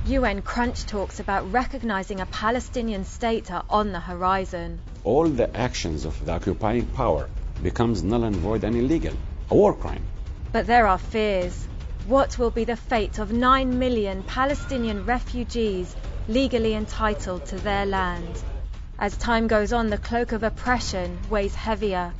UN crunch talks about recognizing a Palestinian state are on the horizon. All the actions of the occupying power becomes null and void and illegal, a war crime. But there are fears. What will be the fate of 9 million Palestinian refugees legally entitled to their land? As time goes on, the cloak of oppression weighs heavier,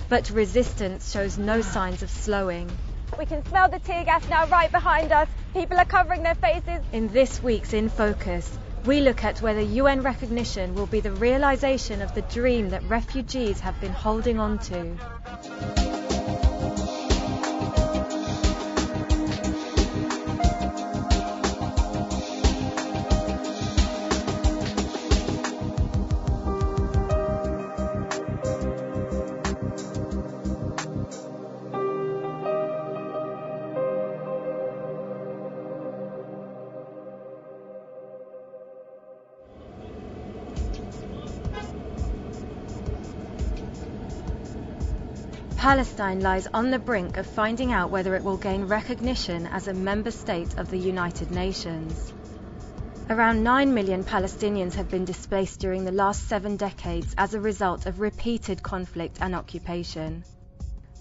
but resistance shows no signs of slowing. We can smell the tear gas now right behind us. People are covering their faces. In this week's In Focus, we look at whether UN recognition will be the realization of the dream that refugees have been holding on to. Palestine lies on the brink of finding out whether it will gain recognition as a member state of the United Nations. Around 9 million Palestinians have been displaced during the last 7 decades as a result of repeated conflict and occupation.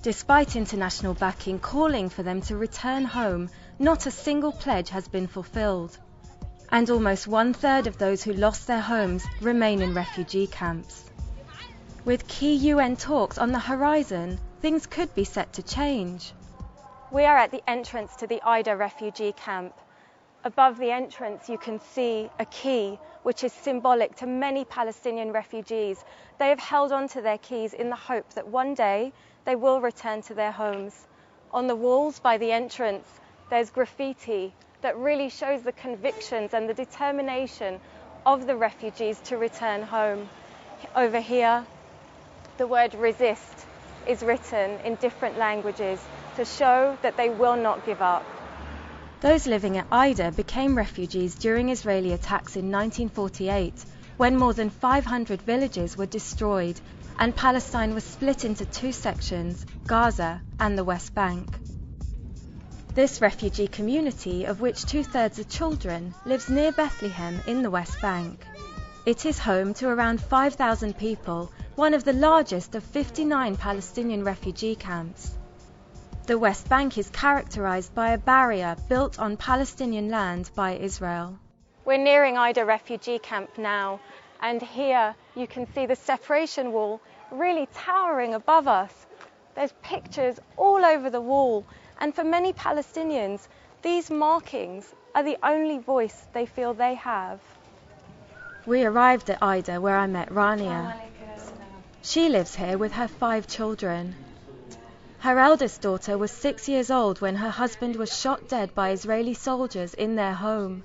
Despite international backing calling for them to return home, not a single pledge has been fulfilled. And almost 1/3 of those who lost their homes remain in refugee camps. With key UN talks on the horizon, things could be set to change. We are at the entrance to the Ida refugee camp. Above the entrance you can see a key which is symbolic to many Palestinian refugees. They have held on to their keys in the hope that one day they will return to their homes. On the walls by the entrance there's graffiti that really shows the convictions and the determination of the refugees to return home. Over here the word resist is written in different languages to show that they will not give up. Those living at Ida became refugees during Israeli attacks in 1948, when more than 500 villages were destroyed and Palestine was split into 2 sections, Gaza and the West Bank. This refugee community, of which 2/3 are children, lives near Bethlehem in the West Bank. It is home to around 5,000 people, one of the largest of 59 Palestinian refugee camps. The West Bank is characterized by a barrier built on Palestinian land by Israel. We're nearing Ida refugee camp now, and here you can see the separation wall really towering above us. There's pictures all over the wall, and for many Palestinians, these markings are the only voice they feel they have. We arrived at Ida where I met Rania. She lives here with her 5 children. Her eldest daughter was 6 years old when her husband was shot dead by Israeli soldiers in their home.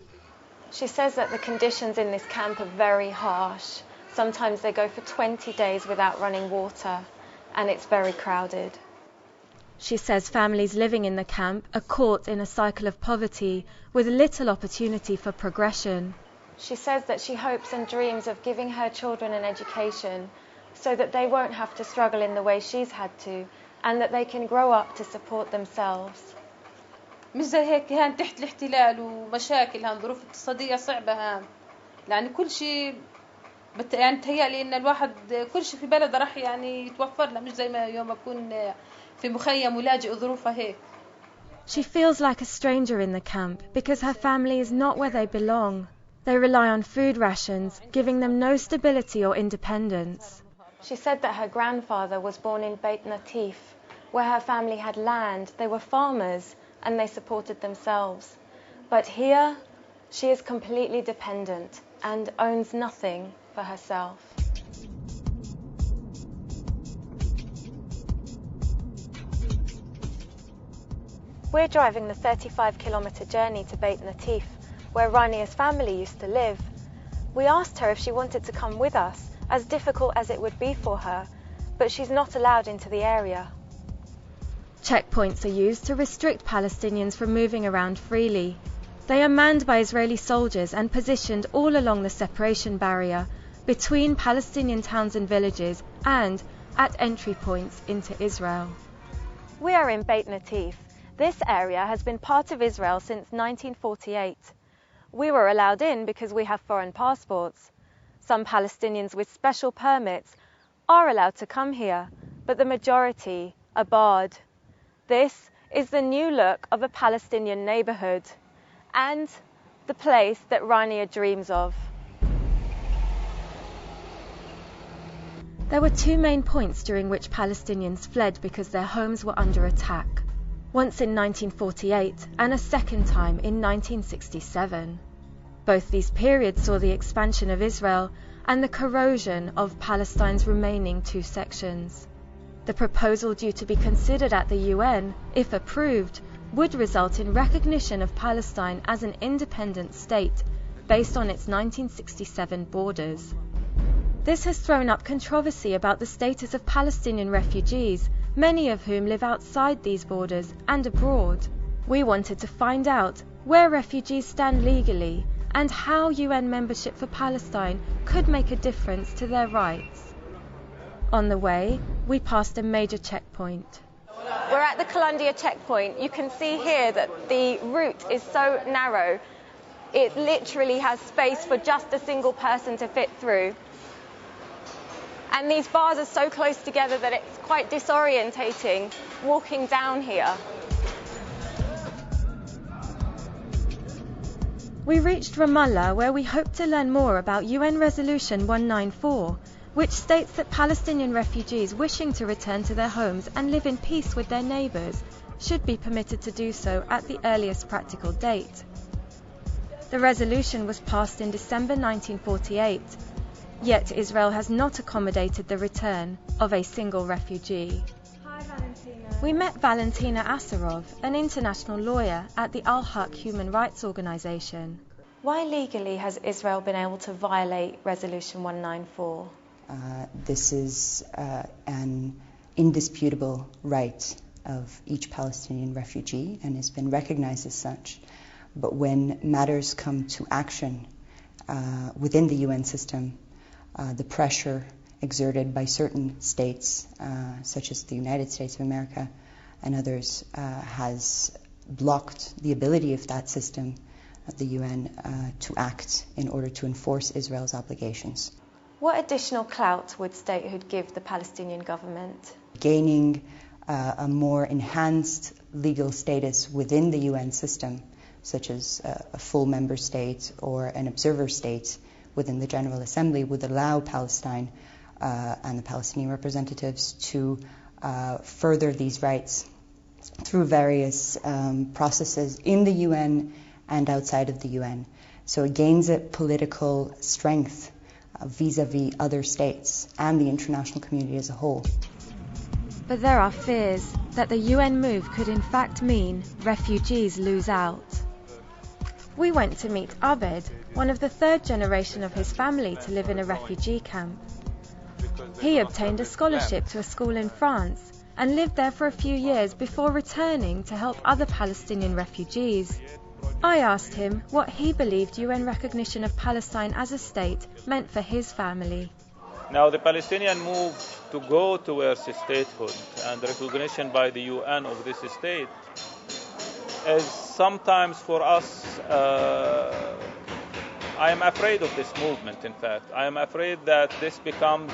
She says that the conditions in this camp are very harsh. Sometimes they go for 20 days without running water, and it's very crowded. She says families living in the camp are caught in a cycle of poverty with little opportunity for progression. She says that she hopes and dreams of giving her children an education so that they won't have to struggle in the way she's had to, and that they can grow up to support themselves. مش زي هيك هان تحت الاحتلال ومشاكل هان ظروف اقتصادية صعبة هان لأن كل شيء يعني تهيألي إن الواحد كل شيء في بلده راح يعني يتوفر له مش زي ما يوم أكون في مخيم ولاجئ ظروفه هيك. She feels like a stranger in the camp because her family is not where they belong. They rely on food rations, giving them no stability or independence. She said that her grandfather was born in Beit Natif, where her family had land. They were farmers and they supported themselves. But here, she is completely dependent and owns nothing for herself. We're driving the 35-kilometre journey to Beit Natif, where Rania's family used to live. We asked her if she wanted to come with us, as difficult as it would be for her, but she's not allowed into the area. Checkpoints are used to restrict Palestinians from moving around freely. They are manned by Israeli soldiers and positioned all along the separation barrier between Palestinian towns and villages and at entry points into Israel. We are in Beit Natif. This area has been part of Israel since 1948. We were allowed in because we have foreign passports. Some Palestinians with special permits are allowed to come here, but the majority are barred. This is the new look of a Palestinian neighborhood and the place that Rania dreams of. There were two main points during which Palestinians fled because their homes were under attack. Once in 1948 and a second time in 1967. Both these periods saw the expansion of Israel and the corrosion of Palestine's remaining two sections. The proposal due to be considered at the UN, if approved, would result in recognition of Palestine as an independent state based on its 1967 borders. This has thrown up controversy about the status of Palestinian refugees, many of whom live outside these borders and abroad. We wanted to find out where refugees stand legally and how UN membership for Palestine could make a difference to their rights. On the way, we passed a major checkpoint. We're at the Qalandia Checkpoint. You can see here that the route is so narrow, it literally has space for just a single person to fit through. And these bars are so close together that it's quite disorientating walking down here. We reached Ramallah, where we hoped to learn more about UN Resolution 194, which states that Palestinian refugees wishing to return to their homes and live in peace with their neighbours should be permitted to do so at the earliest practical date. The resolution was passed in December 1948. Yet Israel has not accommodated the return of a single refugee. Hi, Valentina. We met Valentina Asarov, an international lawyer at the Al-Haq Human Rights Organization. Why legally has Israel been able to violate Resolution 194? This is an indisputable right of each Palestinian refugee and has been recognized as such. But when matters come to action within the UN system, the pressure exerted by certain states, such as the United States of America and others, has blocked the ability of that system, the UN, to act in order to enforce Israel's obligations. What additional clout would statehood give the Palestinian government? Gaining a more enhanced legal status within the UN system, such as a full member state or an observer state within the General Assembly, would allow Palestine and the Palestinian representatives to further these rights through various processes in the UN and outside of the UN. So it gains a political strength vis-à-vis other states and the international community as a whole. But there are fears that the UN move could in fact mean refugees lose out. We went to meet Abed, one of the third generation of his family to live in a refugee camp. He obtained a scholarship to a school in France and lived there for a few years before returning to help other Palestinian refugees. I asked him what he believed UN recognition of Palestine as a state meant for his family. Now, the Palestinian move to go towards statehood and recognition by the UN of this state is sometimes for us, I am afraid of this movement, in fact. I am afraid that this becomes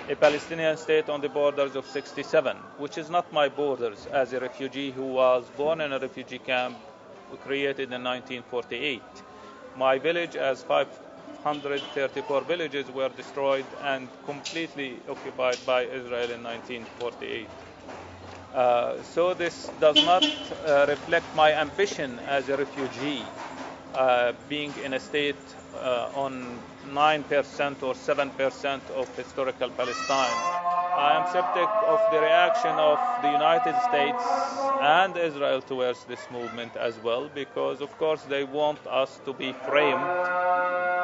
a Palestinian state on the borders of 67, which is not my borders as a refugee who was born in a refugee camp created in 1948. My village, as 534 villages, were destroyed and completely occupied by Israel in 1948. So this does not reflect my ambition as a refugee, being in a state on 9% or 7% of historical Palestine. I am skeptic of the reaction of the United States and Israel towards this movement as well, because of course they want us to be framed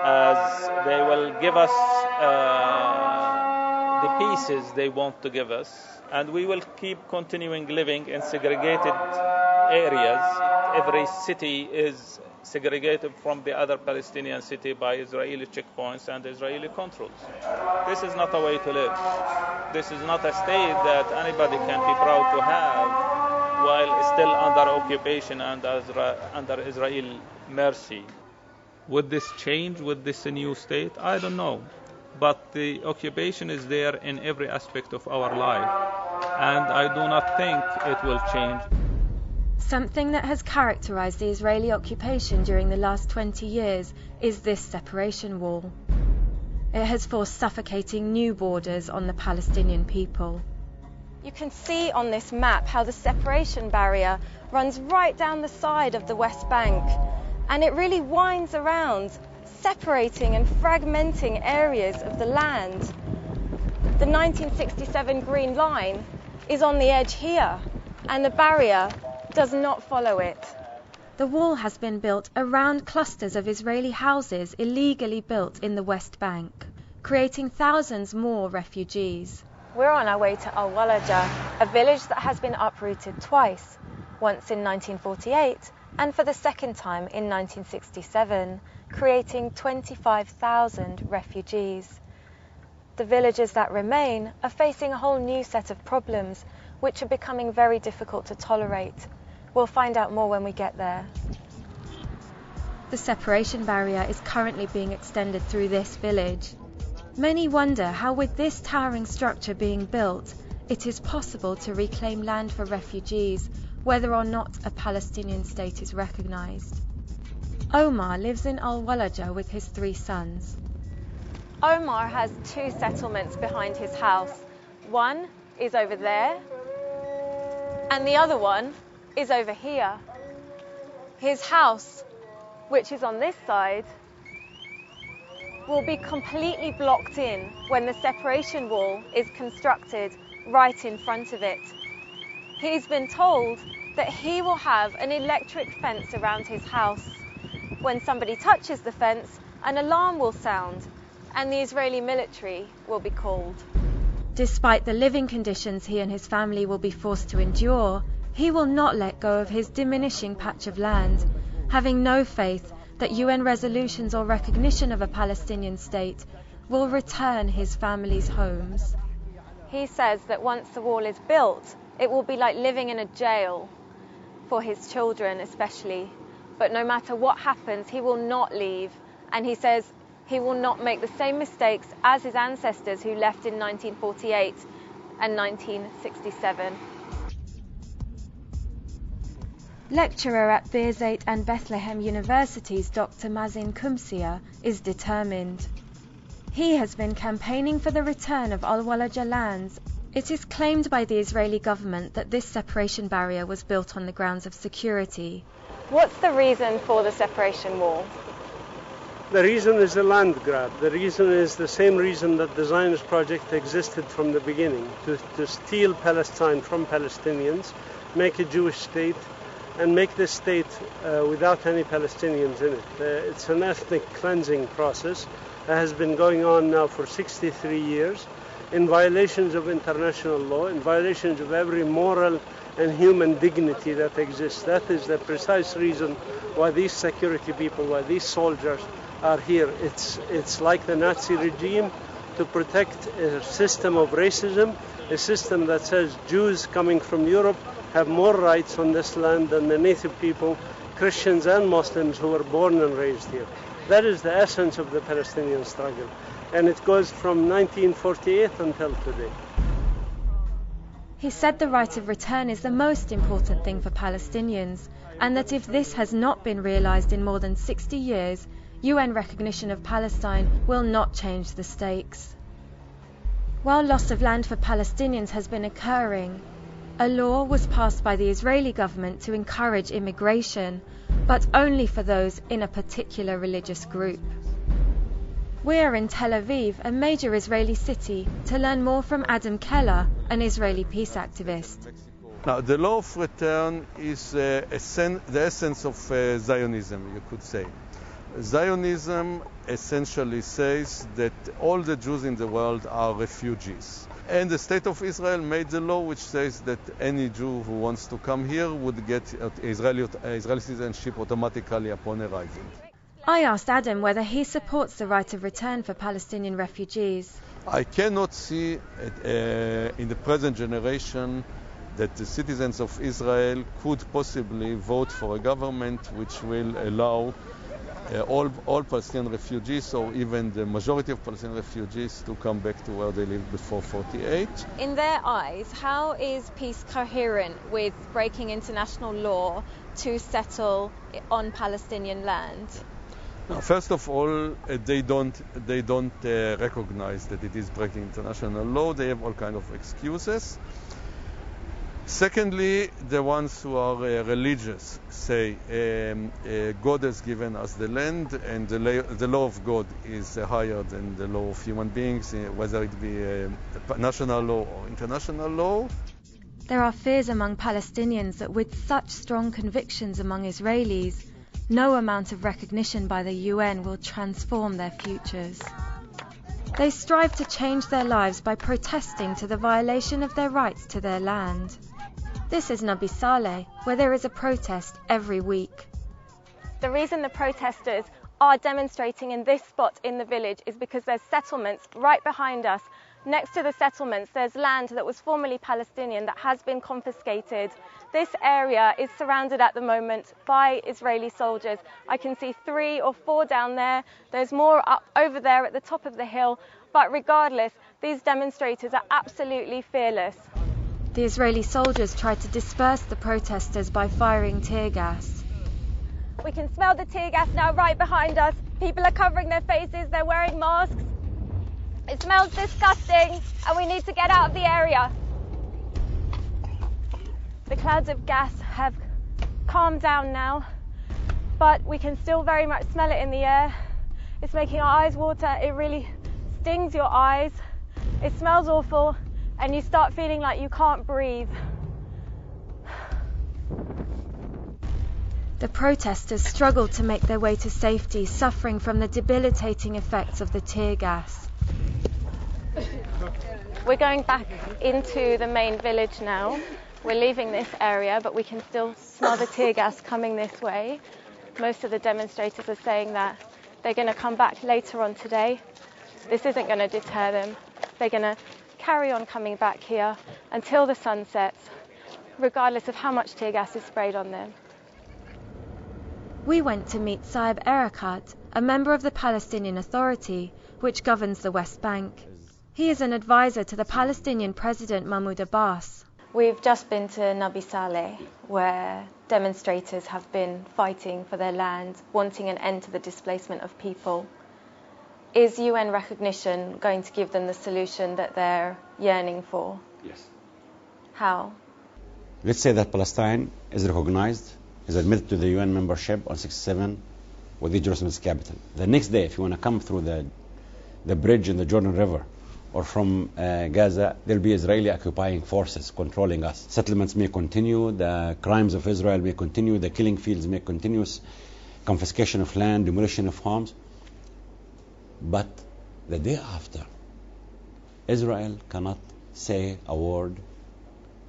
as they will give us the pieces they want to give us, and we will keep continuing living in segregated areas. Every city is segregated from the other Palestinian city by Israeli checkpoints and Israeli controls. This is not a way to live. This is not a state that anybody can be proud to have while still under occupation and under Israeli mercy. Would this change with this new state? I don't know. But the occupation is there in every aspect of our life, and I do not think it will change. Something that has characterized the Israeli occupation during the last 20 years is this separation wall. It has forced suffocating new borders on the Palestinian people. You can see on this map how the separation barrier runs right down the side of the West Bank, and it really winds around, separating and fragmenting areas of the land. The 1967 Green Line is on the edge here, and the barrier does not follow it. The wall has been built around clusters of Israeli houses illegally built in the West Bank, creating thousands more refugees. We're on our way to Al-Walajah, a village that has been uprooted twice, once in 1948 and for the second time in 1967, creating 25,000 refugees. The villagers that remain are facing a whole new set of problems, which are becoming very difficult to tolerate. We'll find out more when we get there. The separation barrier is currently being extended through this village. Many wonder how, with this towering structure being built, it is possible to reclaim land for refugees, whether or not a Palestinian state is recognized. Omar lives in Al-Walajah with his 3 sons. Omar has 2 settlements behind his house. One is over there, and the other one is over here. His house, which is on this side, will be completely blocked in when the separation wall is constructed right in front of it. He's been told that he will have an electric fence around his house. When somebody touches the fence, an alarm will sound, and the Israeli military will be called. Despite the living conditions he and his family will be forced to endure, he will not let go of his diminishing patch of land, having no faith that UN resolutions or recognition of a Palestinian state will return his family's homes. He says that once the wall is built, it will be like living in a jail, for his children especially. But no matter what happens, he will not leave, and he says he will not make the same mistakes as his ancestors who left in 1948 and 1967. Lecturer at Birzeit and Bethlehem Universities, Dr. Mazin Kumsia, is determined. He has been campaigning for the return of Al-Walajah lands. It is claimed by the Israeli government that this separation barrier was built on the grounds of security. What's the reason for the separation wall? The reason is the land grab. The reason is the same reason that the Zionist project existed from the beginning, to steal Palestine from Palestinians, make a Jewish state, and make this state without any Palestinians in it. It's an ethnic cleansing process that has been going on now for 63 years, in violations of international law, in violations of every moral and human dignity that exists. That is the precise reason why these security people, why these soldiers are here. It's like the Nazi regime to protect a system of racism, a system that says Jews coming from Europe have more rights on this land than the native people, Christians and Muslims who were born and raised here. That is the essence of the Palestinian struggle, and it goes from 1948 until today. He said the right of return is the most important thing for Palestinians, and that if this has not been realized in more than 60 years, UN recognition of Palestine will not change the stakes. While loss of land for Palestinians has been occurring, a law was passed by the Israeli government to encourage immigration, but only for those in a particular religious group. We are in Tel Aviv, a major Israeli city, to learn more from Adam Keller, an Israeli peace activist. Now, the law of return is the essence of Zionism, you could say. Zionism essentially says that all the Jews in the world are refugees. And the State of Israel made the law which says that any Jew who wants to come here would get Israeli citizenship automatically upon arriving. I asked Adam whether he supports the right of return for Palestinian refugees. I cannot see in the present generation that the citizens of Israel could possibly vote for a government which will allow all Palestinian refugees, or even the majority of Palestinian refugees, to come back to where they lived before 48. In their eyes, how is peace coherent with breaking international law to settle on Palestinian land? Now, first of all, they don't recognize that it is breaking international law. They have all kinds of excuses. Secondly, the ones who are religious say God has given us the land, and the law of God is higher than the law of human beings, whether it be national law or international law. There are fears among Palestinians that with such strong convictions among Israelis, no amount of recognition by the UN will transform their futures. They strive to change their lives by protesting to the violation of their rights to their land. This is Nabi Saleh, where there is a protest every week. The reason the protesters are demonstrating in this spot in the village is because there's settlements right behind us. Next to the settlements, there's land that was formerly Palestinian that has been confiscated. This area is surrounded at the moment by Israeli soldiers. I can see 3 or 4 down there. There's more up over there at the top of the hill. But regardless, these demonstrators are absolutely fearless. The Israeli soldiers tried to disperse the protesters by firing tear gas. We can smell the tear gas now right behind us. People are covering their faces, they're wearing masks. It smells disgusting and we need to get out of the area. The clouds of gas have calmed down now, but we can still very much smell it in the air. It's making our eyes water, it really stings your eyes. It smells awful and you start feeling like you can't breathe. The protesters struggled to make their way to safety, suffering from the debilitating effects of the tear gas. We're going back into the main village now. We're leaving this area, but we can still smell the tear gas coming this way. Most of the demonstrators are saying that they're going to come back later on today. This isn't going to deter them. They're going to carry on coming back here until the sun sets, regardless of how much tear gas is sprayed on them. We went to meet Saeb Erekat, a member of the Palestinian Authority, which governs the West Bank. He is an advisor to the Palestinian President Mahmoud Abbas. We've just been to Nabi Saleh, where demonstrators have been fighting for their land, wanting an end to the displacement of people. Is UN recognition going to give them the solution that they're yearning for? Yes. How? Let's say that Palestine is recognized, is admitted to the UN membership on 6/7 with the Jerusalem's capital. The next day, if you want to come through the bridge in the Jordan River or from Gaza, there'll be Israeli occupying forces controlling us. Settlements may continue, the crimes of Israel may continue, the killing fields may continue, confiscation of land, demolition of homes. But the day after, Israel cannot say a word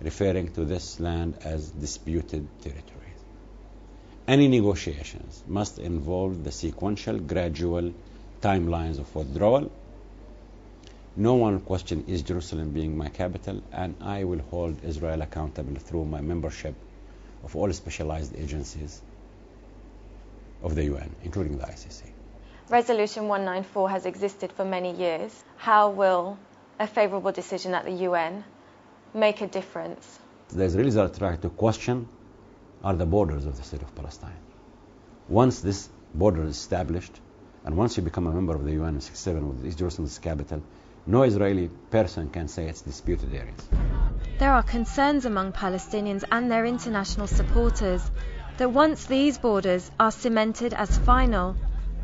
referring to this land as disputed territories. Any negotiations must involve the sequential, gradual timelines of withdrawal. No one will question is Jerusalem being my capital, and I will hold Israel accountable through my membership of all specialized agencies of the UN, including the ICC. Resolution 194 has existed for many years. How will a favourable decision at the UN make a difference? The Israelis are trying to question are the borders of the state of Palestine. Once this border is established, and once you become a member of the UN in 6/7 with East Jerusalem's capital, no Israeli person can say it's disputed areas. There are concerns among Palestinians and their international supporters that once these borders are cemented as final,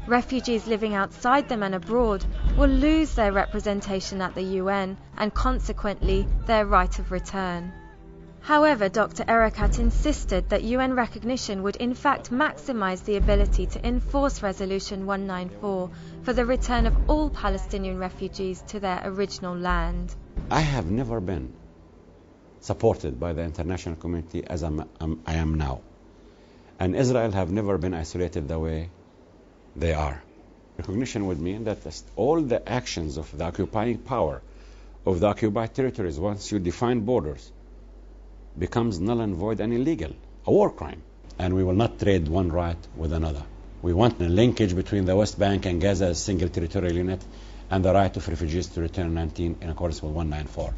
refugees living outside them and abroad will lose their representation at the UN and consequently their right of return. However, Dr. Erekat insisted that UN recognition would in fact maximize the ability to enforce Resolution 194 for the return of all Palestinian refugees to their original land. I have never been supported by the international community as I am now. And Israel have never been isolated the way they are. Recognition would mean that all the actions of the occupying power of the occupied territories, once you define borders, becomes null and void and illegal, a war crime. And we will not trade one right with another. We want a linkage between the West Bank and Gaza as a single territorial unit and the right of refugees to return in accordance with 194.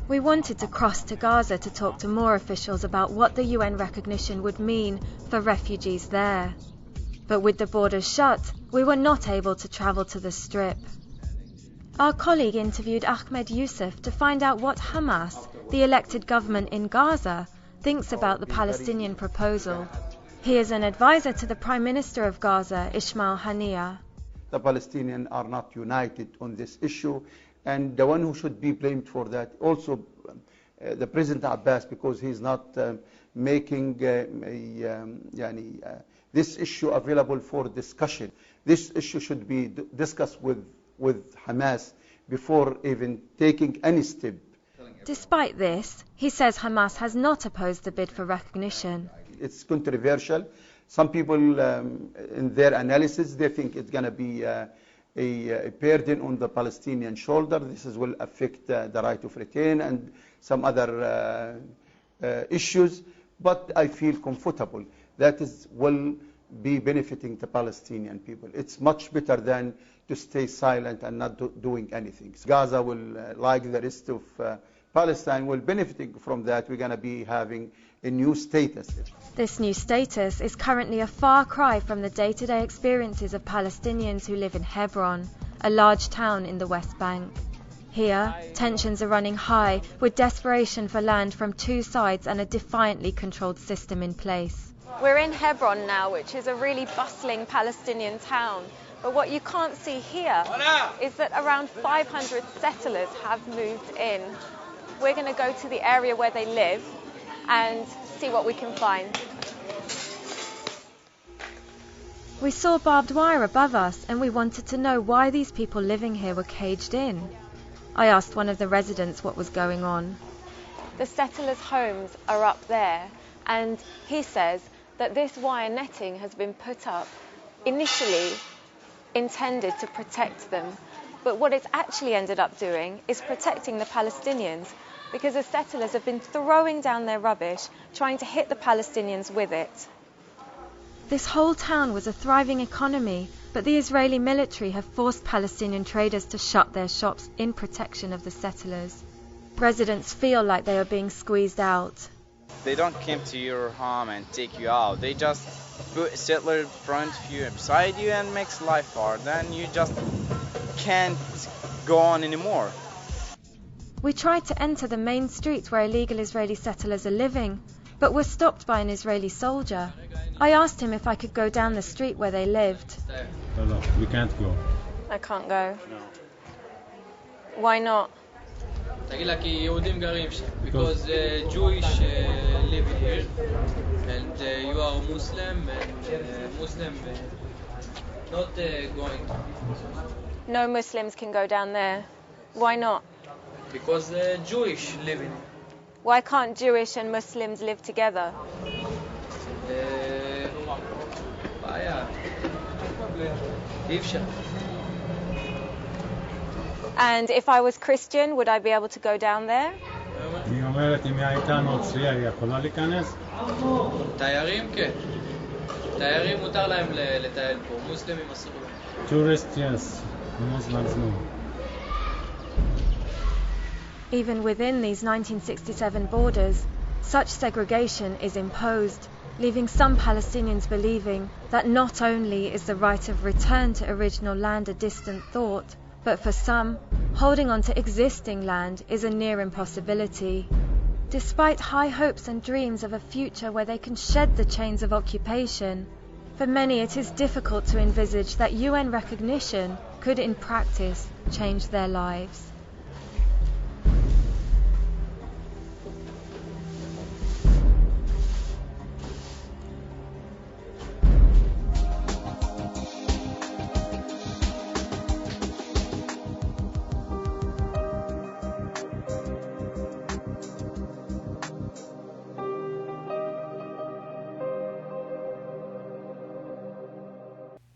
We wanted to cross to Gaza to talk to more officials about what the UN recognition would mean for refugees there. But with the borders shut, we were not able to travel to the Strip. Our colleague interviewed Ahmed Youssef to find out what Hamas, the elected government in Gaza, thinks about the Palestinian proposal. He is an advisor to the Prime Minister of Gaza, Ismail Haniyeh. The Palestinians are not united on this issue, and the one who should be blamed for that also the President Abbas, because he's not making this issue available for discussion. This issue should be discussed with Hamas before even taking any step. Despite this, he says Hamas has not opposed the bid for recognition. It's controversial. Some people, in their analysis, they think it's going to be a burden on the Palestinian shoulder. This will affect the right of return and some other issues. But I feel comfortable that will be benefiting the Palestinian people. It's much better than to stay silent and not doing anything. Gaza will, like the rest of Palestine, will benefiting from that. We're going to be having a new status. This new status is currently a far cry from the day-to-day experiences of Palestinians who live in Hebron, a large town in the West Bank. Here, tensions are running high, with desperation for land from two sides and a defiantly controlled system in place. We're in Hebron now, which is a really bustling Palestinian town. But what you can't see here is that around 500 settlers have moved in. We're going to go to the area where they live and see what we can find. We saw barbed wire above us and we wanted to know why these people living here were caged in. I asked one of the residents what was going on. The settlers' homes are up there, and he says that this wire netting has been put up initially intended to protect them, but what it's actually ended up doing is protecting the Palestinians, because the settlers have been throwing down their rubbish, trying to hit the Palestinians with it. This whole town was a thriving economy, but the Israeli military have forced Palestinian traders to shut their shops in protection of the settlers. Residents feel like they are being squeezed out. They don't come to your home and take you out. They just put a settler in front of you and beside you and makes life hard. Then you just can't go on anymore. We tried to enter the main streets where illegal Israeli settlers are living, but were stopped by an Israeli soldier. I asked him if I could go down the street where they lived. No, we can't go. I can't go. No. Why not? Because Jewish live here, and you are Muslim, and Muslim not going. No Muslims can go down there. Why not? Because Jewish live in. Why can't Jewish and Muslims live together? And if I was Christian, would I be able to go down there? Tourists, yes. Muslims, no. Even within these 1967 borders, such segregation is imposed, leaving some Palestinians believing that not only is the right of return to original land a distant thought, but for some, holding on to existing land is a near impossibility. Despite high hopes and dreams of a future where they can shed the chains of occupation, for many it is difficult to envisage that UN recognition could in practice change their lives.